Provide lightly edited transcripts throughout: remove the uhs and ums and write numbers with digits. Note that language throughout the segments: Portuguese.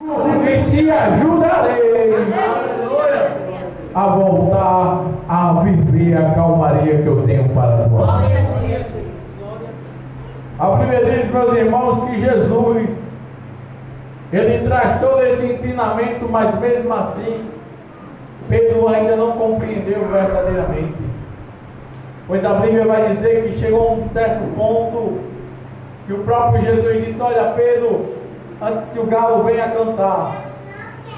E te ajudarei a voltar a viver a calmaria que eu tenho para a tua vida. A Bíblia diz, meus irmãos, que Jesus, ele traz todo esse ensinamento, mas mesmo assim, Pedro ainda não compreendeu verdadeiramente. Pois a Bíblia vai dizer que chegou a um certo ponto, que o próprio Jesus disse: olha, Pedro, antes que o galo venha cantar,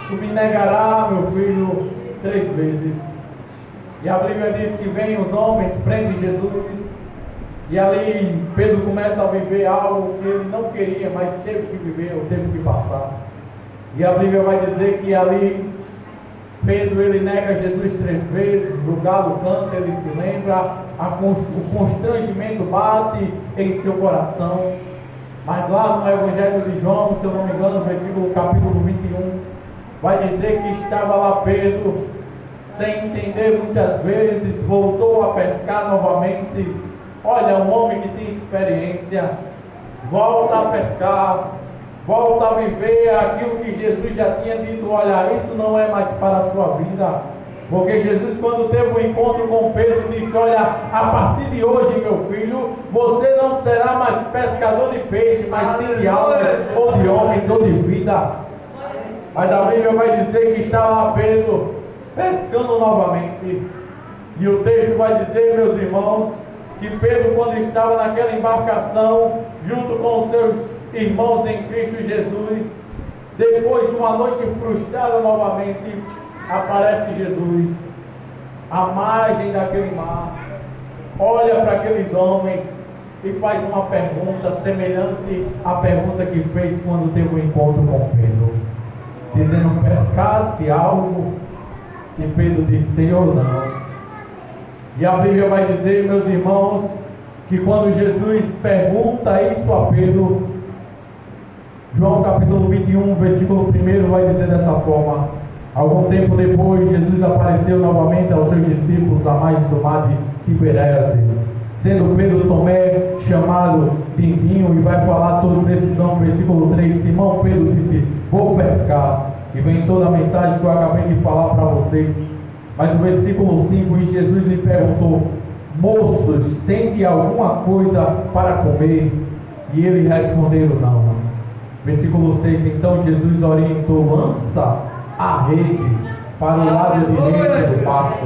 tu me negarás, meu filho, 3 vezes. E a Bíblia diz que vem os homens, prendem Jesus, e ali Pedro começa a viver algo que ele não queria, mas teve que viver, ou teve que passar. E a Bíblia vai dizer que ali Pedro, ele nega Jesus 3 vezes, o galo canta, ele se lembra, o constrangimento bate em seu coração. Mas lá no Evangelho de João, se eu não me engano, versículo capítulo 21, vai dizer que estava lá Pedro, sem entender muitas vezes, voltou a pescar novamente. Olha, um homem que tem experiência, volta a pescar, volta a viver aquilo que Jesus já tinha dito: olha, isso não é mais para a sua vida. Porque Jesus, quando teve um encontro com Pedro, disse: olha, a partir de hoje, meu filho, você não será mais pescador de peixe, mas sim de almas, ou de homens, ou de vida. Mas a Bíblia vai dizer que está lá Pedro pescando novamente. E o texto vai dizer, meus irmãos, que Pedro, quando estava naquela embarcação, junto com os seus irmãos em Cristo Jesus, depois de uma noite frustrada novamente, aparece Jesus à margem daquele mar, olha para aqueles homens e faz uma pergunta semelhante à pergunta que fez quando teve o encontro com Pedro, dizendo: pescasse algo? E Pedro disse: Senhor, não. E a Bíblia vai dizer, meus irmãos, que quando Jesus pergunta isso a Pedro, João capítulo 21, versículo 1 vai dizer dessa forma: algum tempo depois, Jesus apareceu novamente aos seus discípulos à margem do mar de Tiberíades, sendo Pedro Tomé chamado Dindinho, e vai falar todos esses homens. Versículo 3, Simão Pedro disse: vou pescar. E vem toda a mensagem que eu acabei de falar para vocês. Mas o versículo 5, e Jesus lhe perguntou: moços, tende alguma coisa para comer? E eles responderam: não. Versículo 6, então Jesus orientou: lança a rede para o lado direito do barco,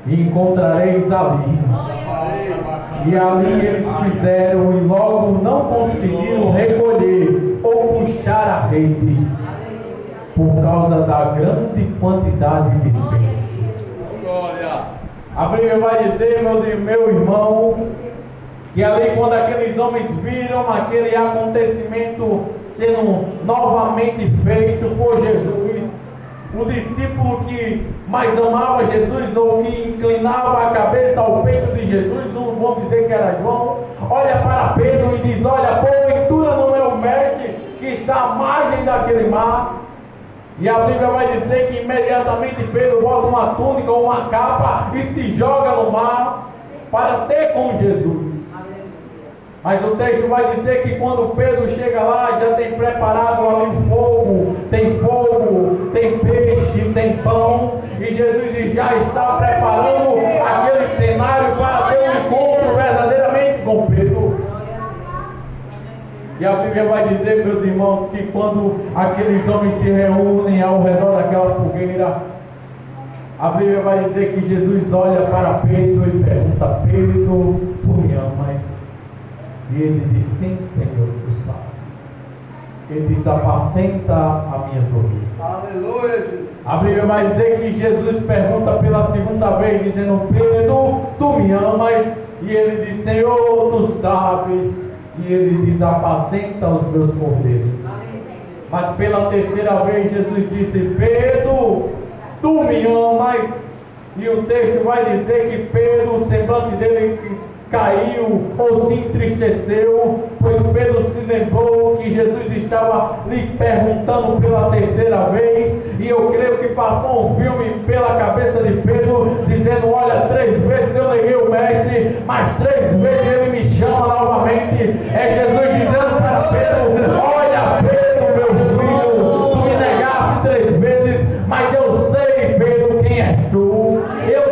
e encontrareis ali. E ali eles fizeram, e logo não conseguiram recolher ou puxar a rede, por causa da grande quantidade de peixe. A Bíblia vai dizer, meu irmão, que ali, quando aqueles homens viram aquele acontecimento sendo novamente feito por Jesus, o discípulo que mais amava Jesus, ou que inclinava a cabeça ao peito de Jesus, vamos dizer que era João, olha para Pedro e diz: olha, porventura não é o mestre que está à margem daquele mar? E a Bíblia vai dizer que imediatamente Pedro bota uma túnica ou uma capa e se joga no mar para ter com Jesus. Mas o texto vai dizer que quando Pedro chega lá, já tem preparado ali o fogo, tem peixe, tem pão, e Jesus já está preparando aquele cenário para ter um encontro verdadeiramente com Pedro. E a Bíblia vai dizer, meus irmãos, que quando aqueles homens se reúnem ao redor daquela fogueira, a Bíblia vai dizer que Jesus olha para Pedro e pergunta: Pedro, tu me amas? E ele diz: sim, Senhor, tu sabes. Ele diz: apacenta a minhas ovelhas. Aleluia, Jesus. A Bíblia vai dizer que Jesus pergunta pela segunda vez, dizendo: Pedro, tu me amas? E ele diz: Senhor, tu sabes. E ele diz: apacenta os meus cordeiros. Mas pela terceira vez Jesus disse: Pedro, tu me amas? E o texto vai dizer que Pedro, o semblante dele caiu ou se entristeceu, pois Pedro se lembrou que Jesus estava lhe perguntando pela terceira vez, e eu creio que passou um filme pela cabeça de Pedro, dizendo: olha, 3 vezes eu neguei o mestre, mas 3 vezes ele me chama novamente. É Jesus dizendo para Pedro: olha, Pedro, meu filho, tu pastor, eu